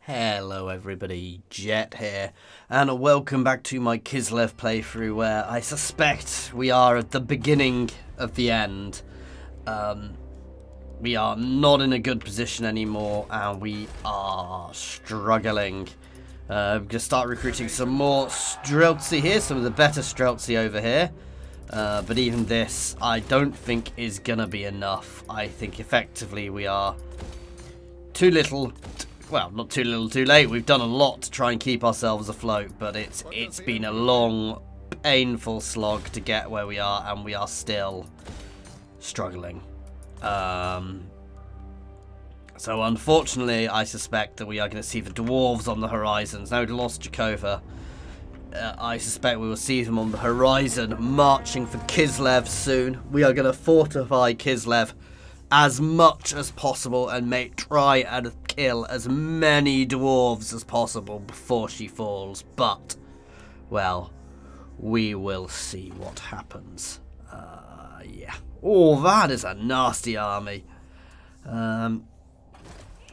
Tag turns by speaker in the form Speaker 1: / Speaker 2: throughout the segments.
Speaker 1: Hello everybody, Jet here, and welcome back to my Kislev playthrough where I suspect we are at the beginning of the end. We are not in a good position anymore and we are struggling. We're going to start recruiting some more Streltsy here, some of the better Streltsy over here. But even this, I don't think is going to be enough. I think effectively we are too little. Well, not too little, too late. We've done a lot to try and keep ourselves afloat, but it's been a long, painful slog to get where we are, and we are still struggling. So unfortunately, I suspect that we are going to see the dwarves on the horizons. Now we lost Jakova. I suspect we will see them on the horizon, marching for Kislev soon. We are going to fortify Kislev as much as possible and try and kill as many dwarves as possible before she falls. But, well, we will see what happens. Yeah. Oh, that is a nasty army. But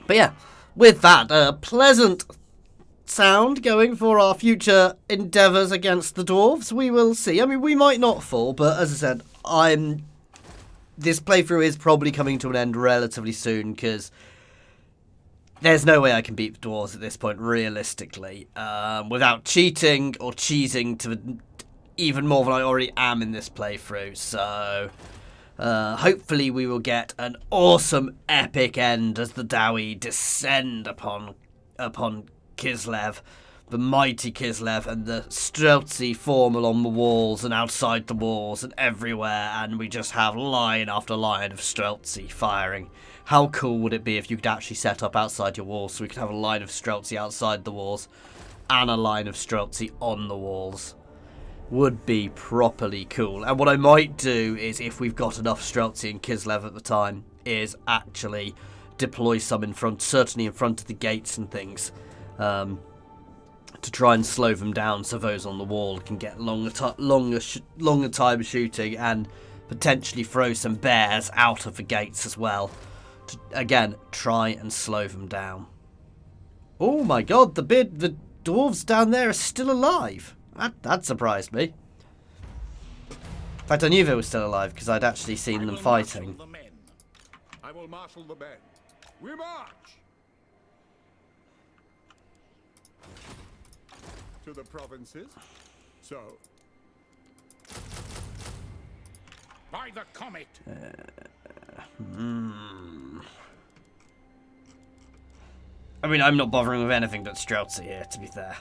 Speaker 1: yeah, with that, pleasant sound going for our future endeavours against the dwarves. We will see. I mean, we might not fall, but as I said, this playthrough is probably coming to an end relatively soon, because there's no way I can beat the dwarves at this point, realistically, without cheating or cheesing to even more than I already am in this playthrough. So, hopefully we will get an awesome, epic end as the Dowie descend upon Kislev, the mighty Kislev, and the Streltsy form along the walls and outside the walls and everywhere, and we just have line after line of Streltsy firing. How cool would it be if you could actually set up outside your walls, so we could have a line of Streltsy outside the walls and a line of Streltsy on the walls? Would be properly cool. And what I might do is, if we've got enough Streltsy in Kislev at the time, is actually deploy some in front, certainly in front of the gates and things, to try and slow them down so those on the wall can get longer time shooting, and potentially throw some bears out of the gates as well to, again, try and slow them down. Oh my god, the dwarves down there are still alive. That surprised me. In fact, I knew they were still alive because I'd actually seen them fighting.
Speaker 2: I will marshal the men. We march! To the provinces. So, by the comet.
Speaker 1: I mean, I'm not bothering with anything but Streltsy here, to be fair.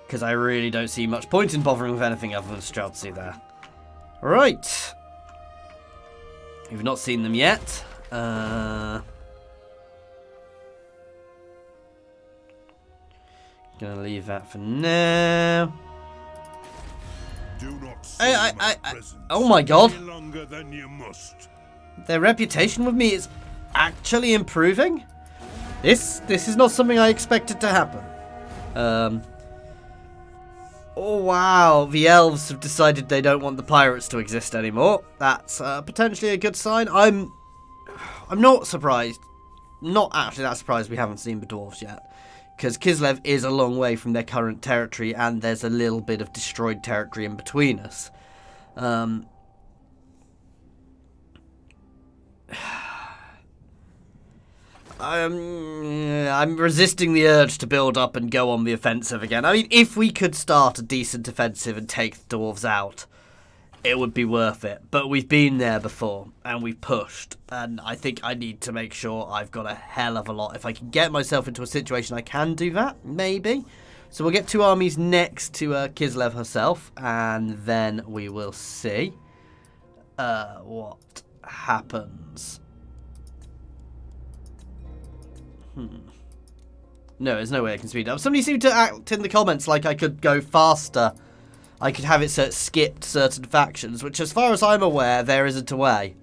Speaker 1: Because I really don't see much point in bothering with anything other than Streltsy there. Right. We've not seen them yet. Gonna leave that for now.
Speaker 2: Do not
Speaker 1: oh my god.
Speaker 2: any longer than you must.
Speaker 1: Their reputation with me is actually improving. This is not something I expected to happen. Oh wow, the elves have decided they don't want the pirates to exist anymore. That's potentially a good sign. I'm not surprised. Not actually that surprised we haven't seen the dwarves yet, because Kislev is a long way from their current territory, and there's a little bit of destroyed territory in between us. I'm resisting the urge to build up and go on the offensive again. I mean, if we could start a decent offensive and take the dwarves out, it would be worth it. But we've been there before, and we've pushed, and I think I need to make sure I've got a hell of a lot. If I can get myself into a situation I can do that, maybe. So we'll get 2 armies next to Kislev herself, and then we will see what happens. No, there's no way I can speed up. Somebody seemed to act in the comments like I could go faster. I could have it so it skipped certain factions, which as far as I'm aware, there isn't a way.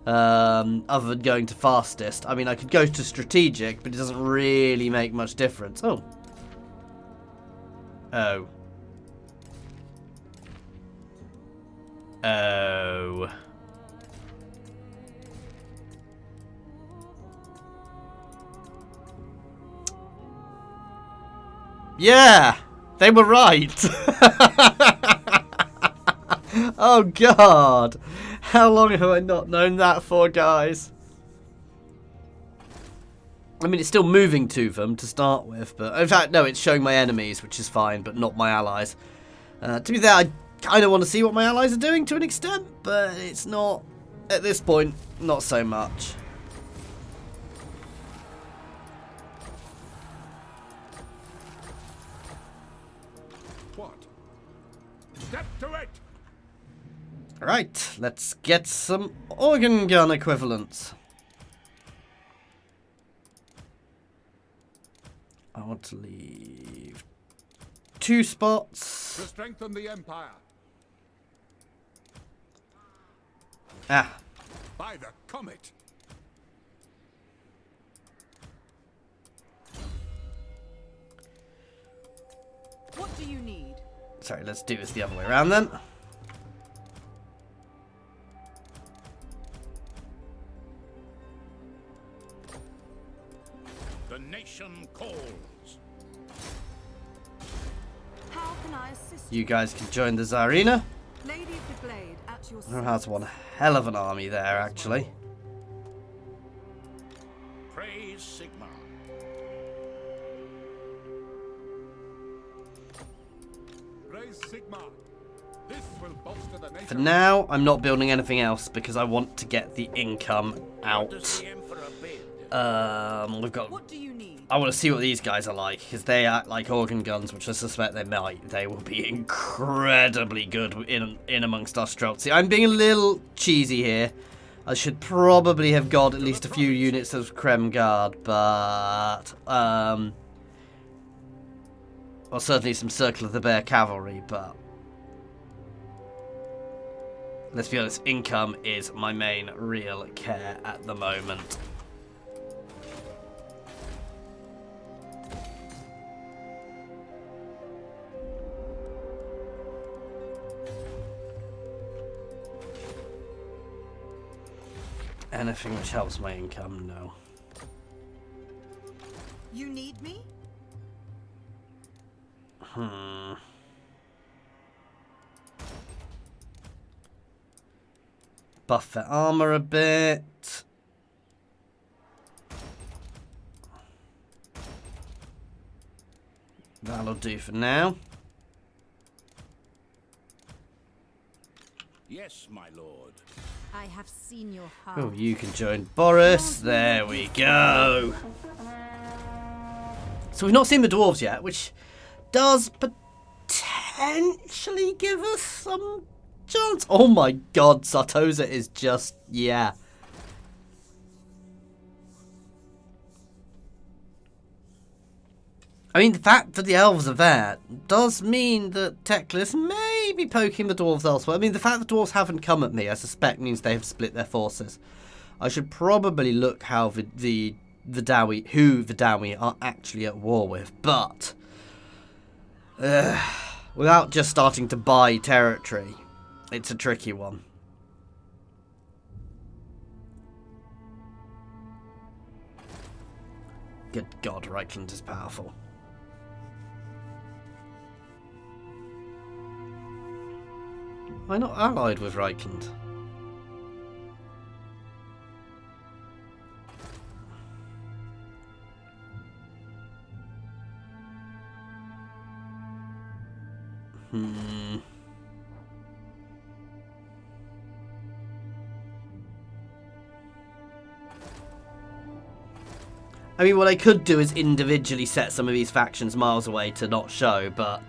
Speaker 1: Other than going to fastest. I mean, I could go to strategic, but it doesn't really make much difference. Oh. Oh. Yeah, they were right. Oh god. How long have I not known that for, guys? I mean, it's still moving to them to start with, but in fact, no, it's showing my enemies, which is fine, but not my allies. To be fair, I kind of want to see what my allies are doing to an extent, but it's not, at this point, not so much.
Speaker 2: What? Step to it!
Speaker 1: Right, let's get some organ gun equivalents. I want to leave 2 spots.
Speaker 2: To strengthen the Empire.
Speaker 1: Ah,
Speaker 2: By the comet.
Speaker 3: What do you need?
Speaker 1: sorry, let's do this the other way around then.
Speaker 2: The nation calls.
Speaker 3: How can I assist
Speaker 1: You guys can join the Tsarina.
Speaker 3: Lady of the Blade at your
Speaker 1: Who has one hell of an army there, actually.
Speaker 2: Praise Sigma. Praise Sigma. This will bolster the nation.
Speaker 1: For now, I'm not building anything else because I want to get the income out. We've got.
Speaker 3: What do you need?
Speaker 1: I want to see what these guys are like because they act like organ guns, which I suspect they might. They will be incredibly good in amongst our Streltsy. I'm being a little cheesy here. I should probably have got at least a few units of Krem Guard, but well, certainly some Circle of the Bear cavalry, but let's be honest, income is my main real care at the moment. Anything which helps my income, no.
Speaker 3: You need me?
Speaker 1: Buff their armor a bit. That'll do for now.
Speaker 2: Yes, my lord.
Speaker 3: I have seen your heart.
Speaker 1: Oh, you can join Boris. There we go. So we've not seen the dwarves yet, which does potentially give us some chance. Oh my god, Sartosa is just, yeah. I mean, the fact that the elves are there does mean that Teclis may be poking the dwarves elsewhere. I mean, the fact that the dwarves haven't come at me, I suspect, means they have split their forces. I should probably look how the Dowie are actually at war with, but without just starting to buy territory, it's a tricky one. Good God, Reichland is powerful. Why not allied with Reichland? I mean, what I could do is individually set some of these factions miles away to not show, but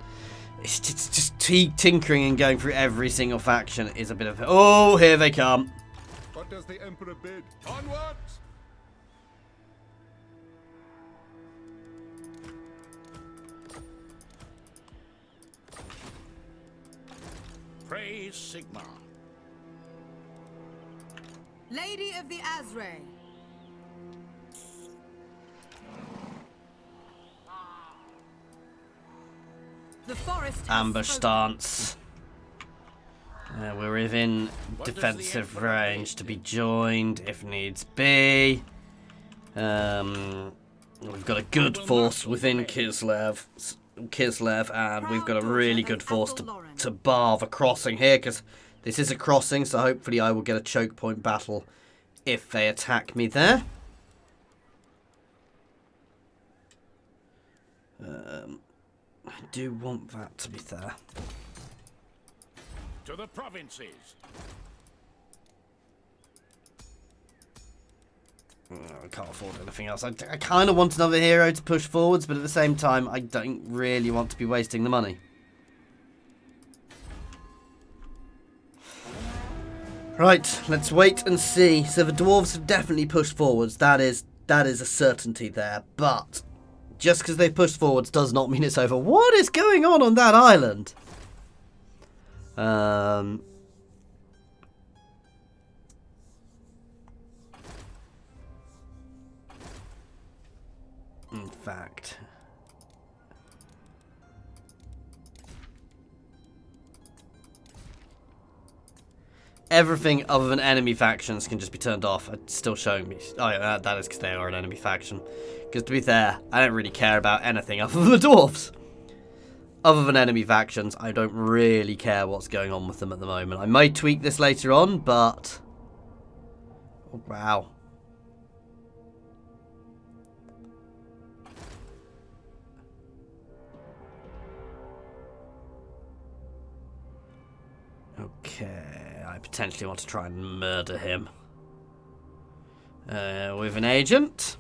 Speaker 1: it's just tinkering and going through every single faction is a bit of... Oh, here they come.
Speaker 2: What does the Emperor bid? Onwards! Praise Sigma.
Speaker 3: Lady of the Azray. The forest has
Speaker 1: Ambush
Speaker 3: spoken.
Speaker 1: stance. We're within defensive range to be joined if needs be. We've got a good force within Kislev, and we've got a really good force to bar the crossing here, because this is a crossing, so hopefully I will get a choke point battle if they attack me there. I do want that, to be fair.
Speaker 2: To the provinces.
Speaker 1: I can't afford anything else. I kind of want another hero to push forwards, but at the same time, I don't really want to be wasting the money. Right, let's wait and see. So the dwarves have definitely pushed forwards. That is a certainty there. But just because they've pushed forwards does not mean it's over. What is going on that island? In fact, everything other than enemy factions can just be turned off. It's still showing me. Oh yeah, that is because they are an enemy faction. Because to be fair, I don't really care about anything other than the dwarves. Other than enemy factions, I don't really care what's going on with them at the moment. I might tweak this later on, but... Oh, wow. Okay, I potentially want to try and murder him. With an agent.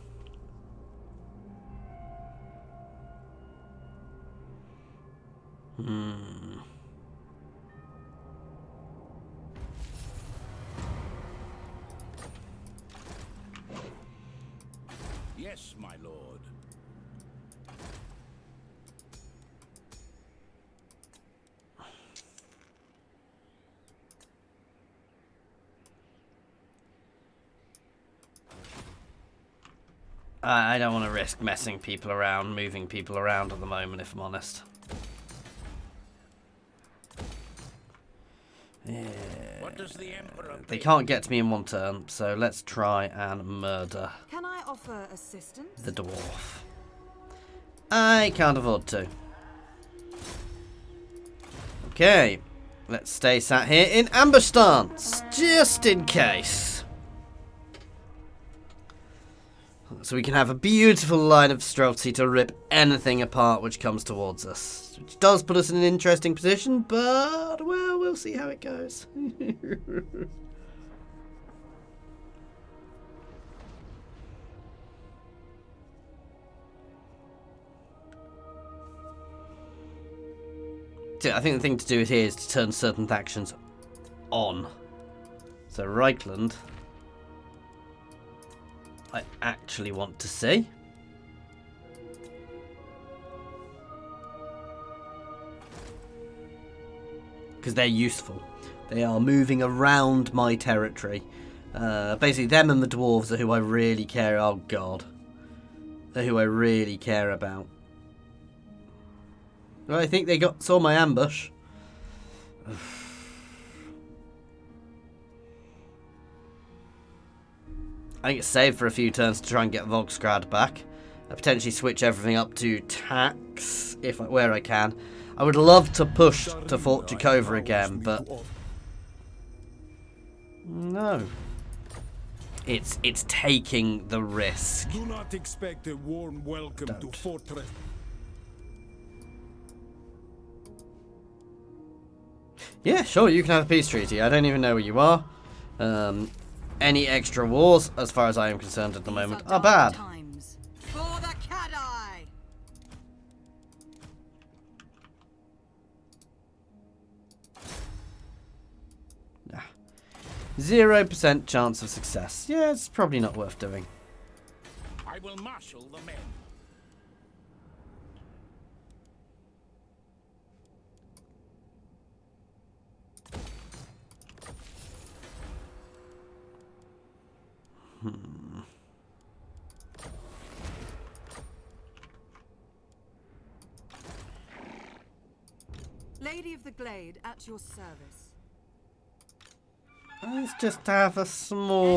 Speaker 2: Yes, my lord.
Speaker 1: I don't want to risk messing people around, moving people around at the moment, if I'm honest. Yeah.
Speaker 2: What does the Emperor
Speaker 1: They can't get to me in one turn, so let's try and murder
Speaker 3: Can I offer assistance?
Speaker 1: the dwarf. I can't afford to. Okay, let's stay sat here in ambush stance, just in case. So we can have a beautiful line of stealthy to rip anything apart which comes towards us. Which does put us in an interesting position, but, well, we'll see how it goes. So I think the thing to do here is to turn certain factions on. So Reichland, I actually want to see. Because they're useful. They are moving around my territory. Basically, them and the dwarves are who I really care. Oh, God. They're who I really care about. Well, I think they saw my ambush. I think it's saved for a few turns to try and get Volksgrad back. I potentially switch everything up to tax where I can. I would love to push to Fort Jakova again, but no. It's taking the risk.
Speaker 2: Do not expect a warm welcome to Fortress.
Speaker 1: Yeah, sure, you can have a peace treaty. I don't even know where you are. Any extra wars, as far as I am concerned at the moment, are bad.
Speaker 3: Times. For the Cadai!
Speaker 1: 0% chance of success. Yeah, it's probably not worth doing.
Speaker 2: I will marshal the men.
Speaker 3: Lady of the Glade, at your service.
Speaker 1: Let's just have a small...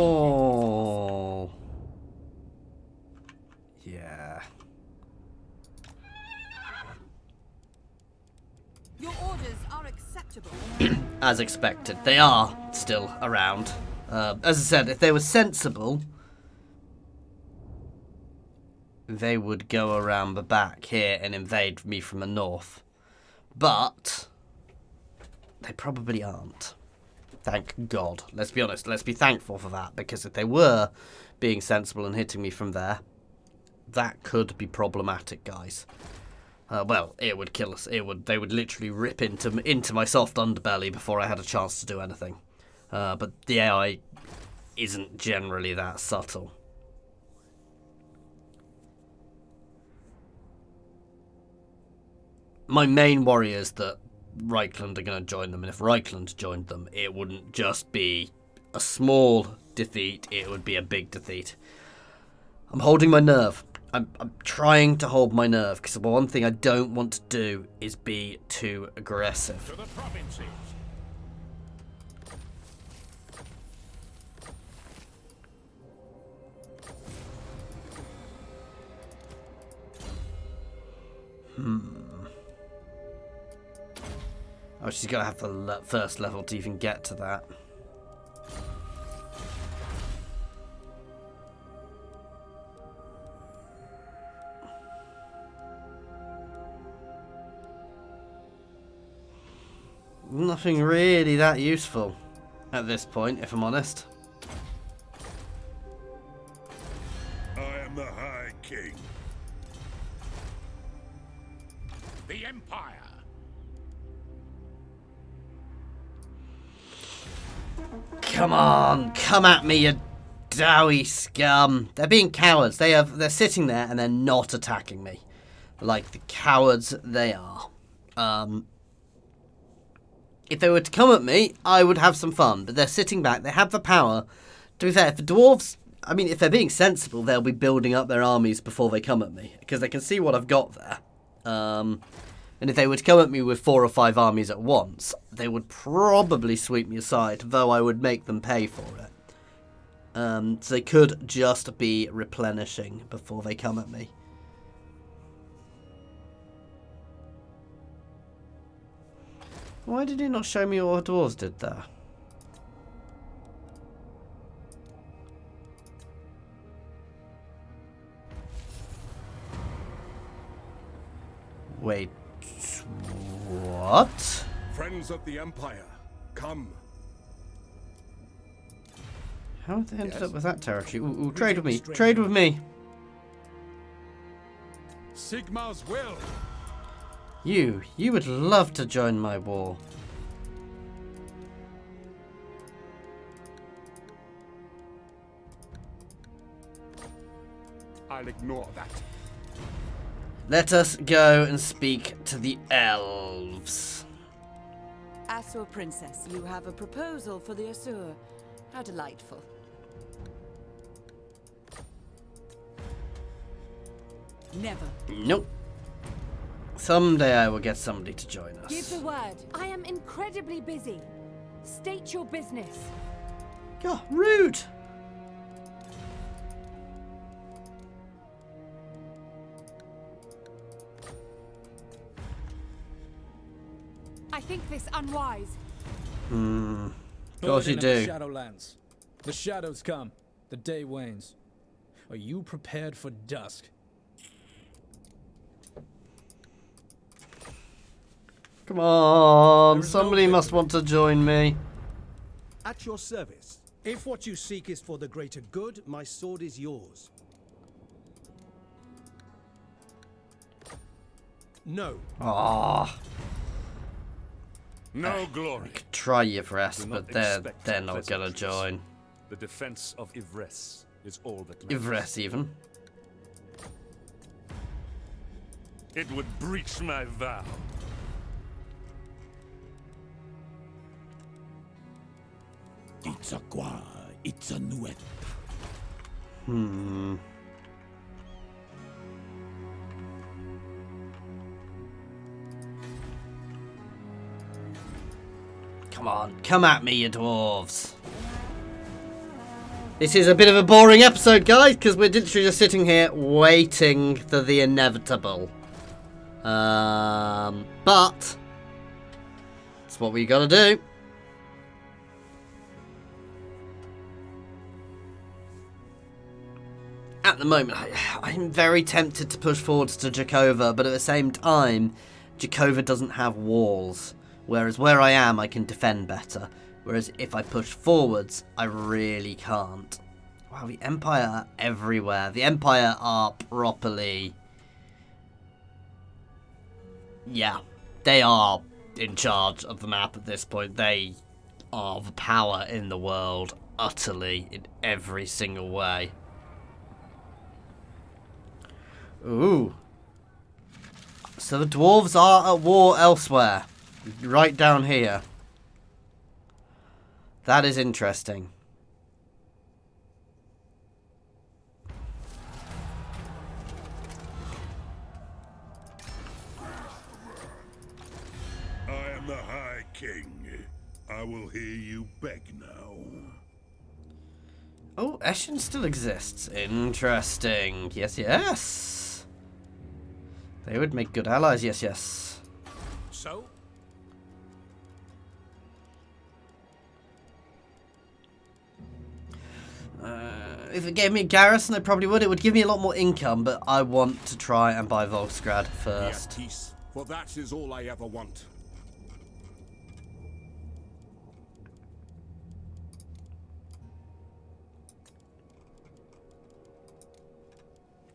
Speaker 1: Yeah.
Speaker 3: Your orders are acceptable.
Speaker 1: As expected, they are still around. As I said, if they were sensible, they would go around the back here and invade me from the north. But they probably aren't. Thank God. Let's be honest. Let's be thankful for that, because if they were being sensible and hitting me from there, that could be problematic, guys. Well, it would kill us. They would literally rip into my soft underbelly before I had a chance to do anything. But the AI isn't generally that subtle. My main worry is that Reichland are going to join them, and if Reichland joined them, it wouldn't just be a small defeat, it would be a big defeat. I'm holding my nerve. I'm trying to hold my nerve, because the one thing I don't want to do is be too aggressive.
Speaker 2: To the provinces.
Speaker 1: Oh, she's got to have the first level to even get to that. Nothing really that useful at this point, if I'm honest.
Speaker 2: I am the High King. The Empire.
Speaker 1: Come on, come at me, you doughy scum. They're being cowards. They're sitting there and they're not attacking me. Like the cowards they are. If they were to come at me, I would have some fun. But they're sitting back. They have the power. To be fair, if the dwarves... I mean, if they're being sensible, they'll be building up their armies before they come at me. Because they can see what I've got there. And if they were to come at me with 4 or 5 armies at once, they would probably sweep me aside, though I would make them pay for it. So they could just be replenishing before they come at me. Why did he not show me what dwarves did there? Wait, what?
Speaker 2: Friends of the Empire, come.
Speaker 1: How have they ended up with that territory? Ooh, trade with me. Trade with me.
Speaker 2: Sigmar's will.
Speaker 1: You would love to join my war.
Speaker 2: I'll ignore that.
Speaker 1: Let us go and speak to the elves.
Speaker 3: Asur Princess, you have a proposal for the Asur. How delightful. Never.
Speaker 1: Nope. Someday I will get somebody to join us.
Speaker 4: Give the word. I am incredibly busy. State your business.
Speaker 1: God, rude.
Speaker 4: I think this unwise.
Speaker 1: Of course you do.
Speaker 5: Shadowlands. The shadows come. The day wanes. Are you prepared for dusk?
Speaker 1: Come on, somebody must want to join me.
Speaker 6: At your service. If what you seek is for the greater good, my sword is yours. No.
Speaker 1: Ah,
Speaker 2: No glory.
Speaker 1: try Yvres,
Speaker 2: Do
Speaker 1: but
Speaker 2: not
Speaker 1: they're
Speaker 2: expect
Speaker 1: not gonna
Speaker 2: pleasantries.
Speaker 1: join.
Speaker 2: The defense of Yvres is all that matters.
Speaker 1: Yvres even.
Speaker 2: It would breach my vow.
Speaker 6: It's a qua, it's a nuet.
Speaker 1: Come on, come at me, you dwarves. This is a bit of a boring episode, guys, because we're literally just sitting here waiting for the inevitable. But it's what we gotta do. At the moment, I'm very tempted to push forwards to Jakova, but at the same time, Jakova doesn't have walls. Whereas where I am, I can defend better. Whereas if I push forwards, I really can't. Wow, the Empire are everywhere. The Empire are properly... Yeah, they are in charge of the map at this point. They are the power in the world, utterly, in every single way. Ooh. So the dwarves are at war elsewhere. Right down here. That is interesting.
Speaker 2: I am the High King. I will hear you beg now.
Speaker 1: Oh, Eshin still exists. Interesting. Yes, yes. They would make good allies. Yes, yes.
Speaker 2: So?
Speaker 1: If it gave me a garrison, I probably would. It would give me a lot more income, but I want to try and buy Volksgrad first.
Speaker 2: Be at peace, for that is all I ever want.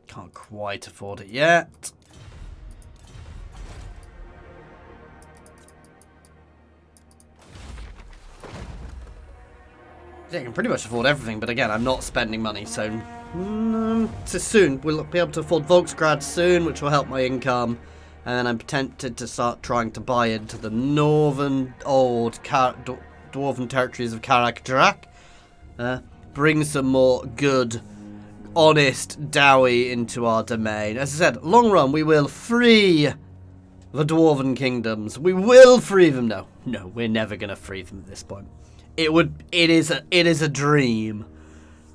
Speaker 1: Can't quite afford it yet. Yeah, I can pretty much afford everything, but again, I'm not spending money, so soon. We'll be able to afford Volksgrad soon, which will help my income. And then I'm tempted to start trying to buy into the northern old dwarven territories of Karak. Bring some more good, honest Dowie into our domain. As I said, long run, we will free the dwarven kingdoms. We will free them. No, we're never going to free them at this point. It is a dream,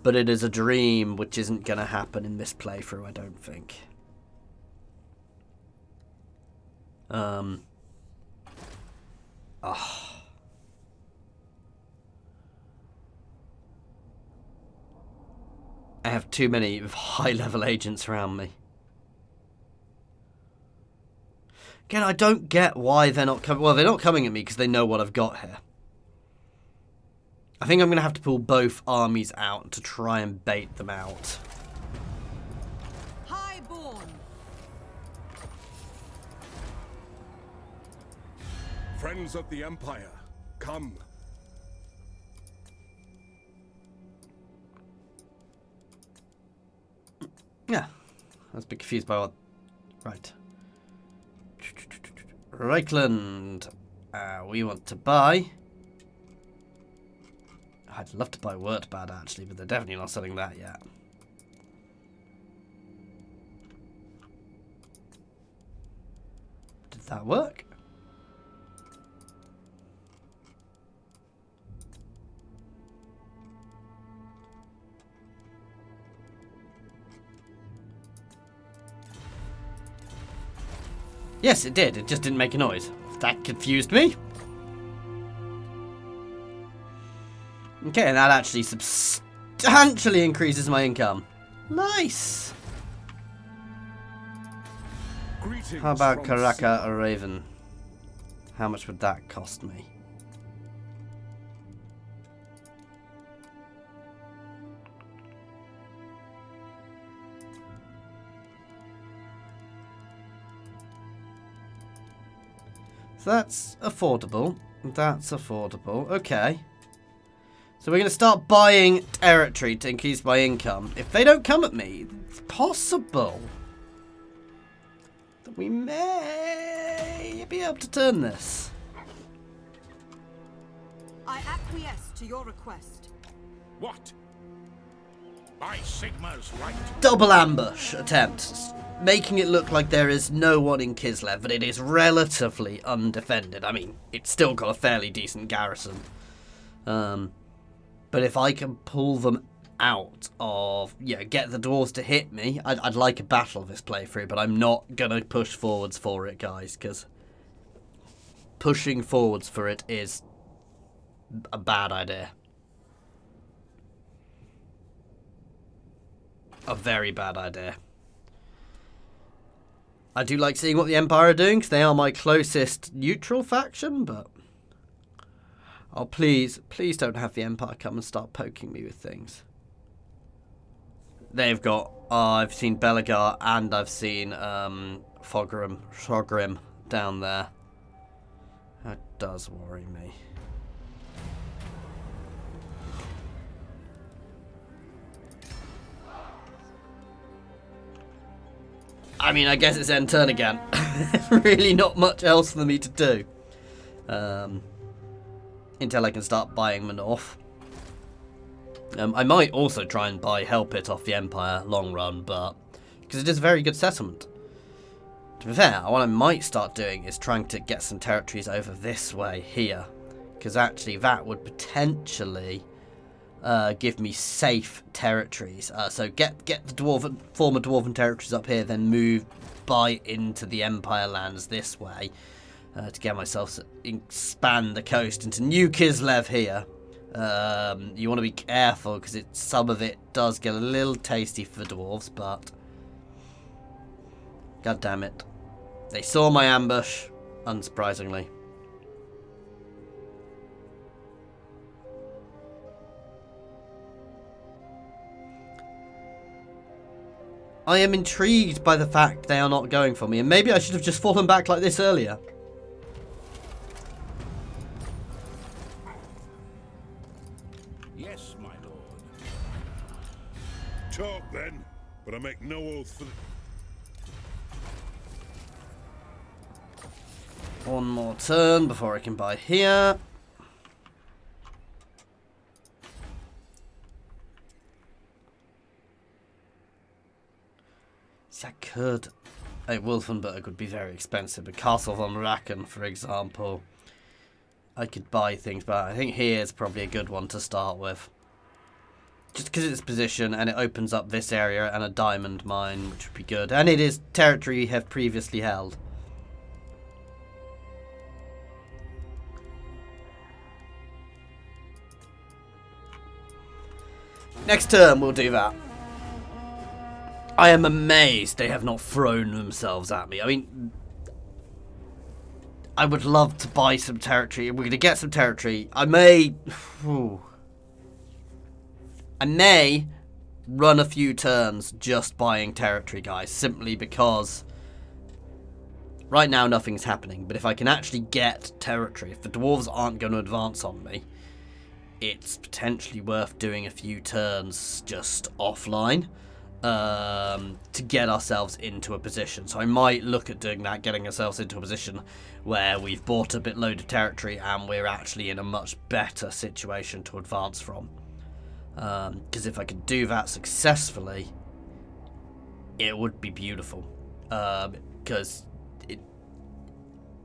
Speaker 1: but it is a dream which isn't going to happen in this playthrough, I don't think. I have too many high-level agents around me. Again, I don't get why they're not coming. Well, they're not coming at me because they know what I've got here. I think I'm going to have to pull both armies out to try and bait them out.
Speaker 3: Highborn.
Speaker 2: Friends of the Empire, come.
Speaker 1: Yeah, I was a bit confused by what... Right. Reichland. We want to buy... I'd love to buy Wurtbad, actually, but they're definitely not selling that yet. Did that work? Yes, it did. It just didn't make a noise. That confused me. Okay, and that actually substantially increases my income. Nice!
Speaker 2: Greetings.
Speaker 1: How about
Speaker 2: from
Speaker 1: Karaka or Raven? How much would that cost me? So that's affordable. That's affordable. Okay. So we're going to start buying territory to increase my income. If they don't come at me, it's possible that we may be able to turn this.
Speaker 3: I acquiesce to your request.
Speaker 2: What? By Sigma's right.
Speaker 1: Double ambush attempt, making it look like there is no one in Kislev, but it is relatively undefended. I mean, it's still got a fairly decent garrison. But if I can pull them out of, get the dwarves to hit me. I'd like a battle this playthrough, but I'm not going to push forwards for it, guys, because pushing forwards for it is a bad idea. A very bad idea. I do like seeing what the Empire are doing, because they are my closest neutral faction, but... Oh, please don't have the Empire come and start poking me with things. They've got... I've seen Belagar and I've seen Shogrim down there. That does worry me. I mean, I guess it's end turn again. Really not much else for me to do. Until I can start buying the North. I might also try and buy Help It off the Empire long run, but... because it is a very good settlement. To be fair, what I might start doing is trying to get some territories over this way here. Because actually that would potentially give me safe territories. So get the former Dwarven territories up here, then move by into the Empire lands this way. To get myself expand the coast into New Kislev here. You want to be careful because some of it does get a little tasty for the dwarves, but god damn it, they saw my ambush, unsurprisingly. I am intrigued by the fact they are not going for me, and maybe I should have just fallen back like this earlier.
Speaker 2: Yes, my lord. Talk then, but I make no oath for
Speaker 1: One more turn before I can buy here. See, I could. A Wolfenburg would be very expensive, but Castle von Racken, for example, I could buy things, but I think here's probably a good one to start with. Just because it's position and it opens up this area and a diamond mine, which would be good. And it is territory we have previously held. Next turn we'll do that. I am amazed they have not thrown themselves at me. I mean, I would love to buy some territory. We're going to get some territory. I may run a few turns just buying territory, guys, simply because right now nothing's happening. But if I can actually get territory, if the dwarves aren't going to advance on me, it's potentially worth doing a few turns just offline. To get ourselves into a position. So I might look at doing that, getting ourselves into a position where we've bought a bit load of territory and we're actually in a much better situation to advance from. Because if I could do that successfully, it would be beautiful. Because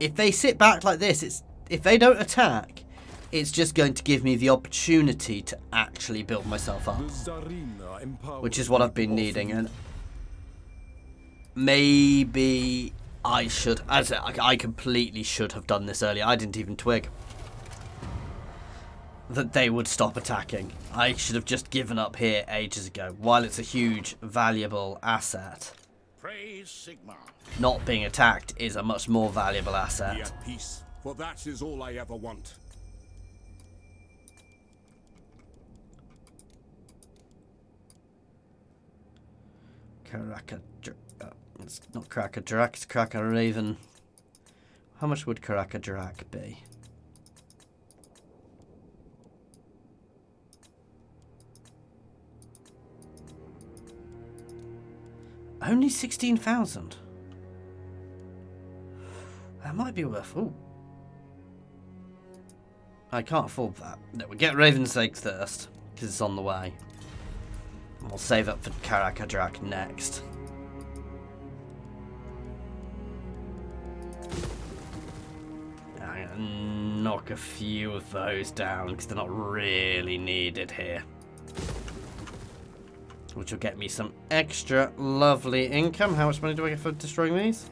Speaker 1: if they sit back like this, if they don't attack, it's just going to give me the opportunity to actually build myself up, which is what I've been needing. And maybe I should, as I completely should have done this earlier. I didn't even twig that they would stop attacking. I should have just given up here ages ago. While it's a huge, valuable asset,
Speaker 2: praise Sigmar.
Speaker 1: Not being attacked is a much more valuable
Speaker 2: Be
Speaker 1: asset.
Speaker 2: at peace, for that is all I ever want.
Speaker 1: It's not Karaka Drak, it's Karaka Raven. How much would Karaka Drak be? Only 16,000. That might be worth. Ooh. I can't afford that. No, we'll get Raven's Egg first, because it's on the way. We'll save up for Karakadrak next. I'm gonna knock a few of those down because they're not really needed here. which will get me some extra lovely income. How much money do I get for destroying these?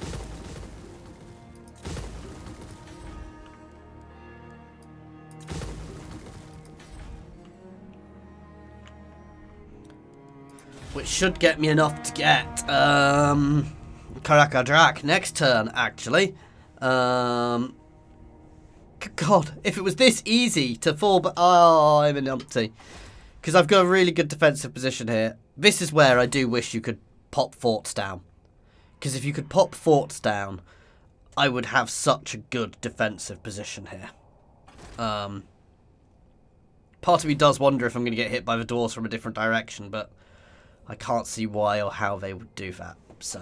Speaker 1: Which should get me enough to get Karakadrak next turn, actually. God, if it was this easy to fall, but oh, I'm an empty. Because I've got a really good defensive position here. This is where I do wish you could pop forts down. Because if you could pop forts down, I would have such a good defensive position here. Part of me does wonder if I'm going to get hit by the dwarves from a different direction, but I can't see why or how they would do that, so.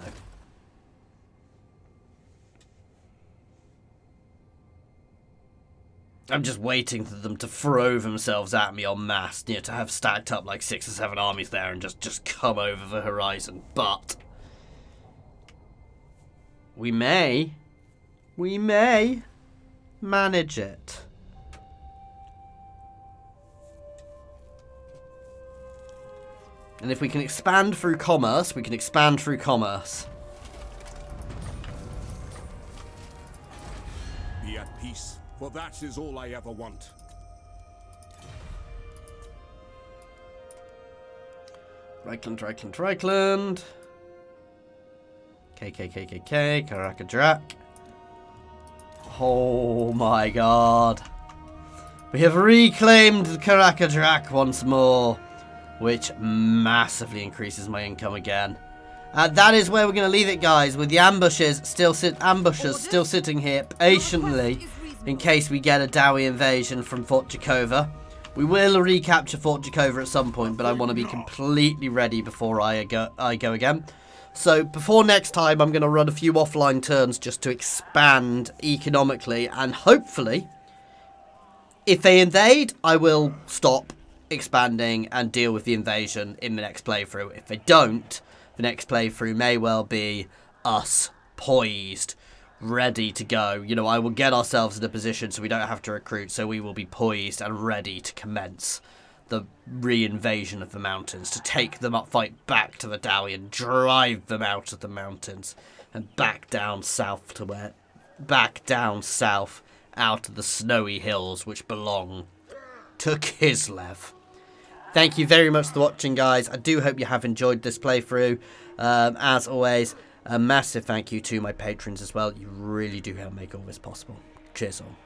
Speaker 1: I'm just waiting for them to throw themselves at me en masse, you know, to have stacked up like 6 or 7 armies there and just come over the horizon. But we may manage it. And if we can expand through commerce, we can expand through commerce.
Speaker 2: Be at peace, for that is all I ever want.
Speaker 1: Reichland. KKKKK, Karakadrak. Oh my god. We have reclaimed the Karakadrak once more, which massively increases my income again. That is where we're going to leave it, guys, with the ambushers still sitting here patiently in case we get a Dowie invasion from Fort Jakova. We will recapture Fort Jakova at some point, but I want to be completely ready before I go again. So before next time, I'm going to run a few offline turns just to expand economically, and hopefully, if they invade, I will stop expanding and deal with the invasion in the next playthrough. If they don't, the next playthrough may well be us poised, ready to go. You know, I will get ourselves in a position so we don't have to recruit, so we will be poised and ready to commence the re-invasion of the mountains, to take them up, fight back to the Dowie and drive them out of the mountains and back down south out of the snowy hills which belong to Kislev. Thank you very much for watching, guys. I do hope you have enjoyed this playthrough. As always, a massive thank you to my patrons as well. You really do help make all this possible. Cheers all.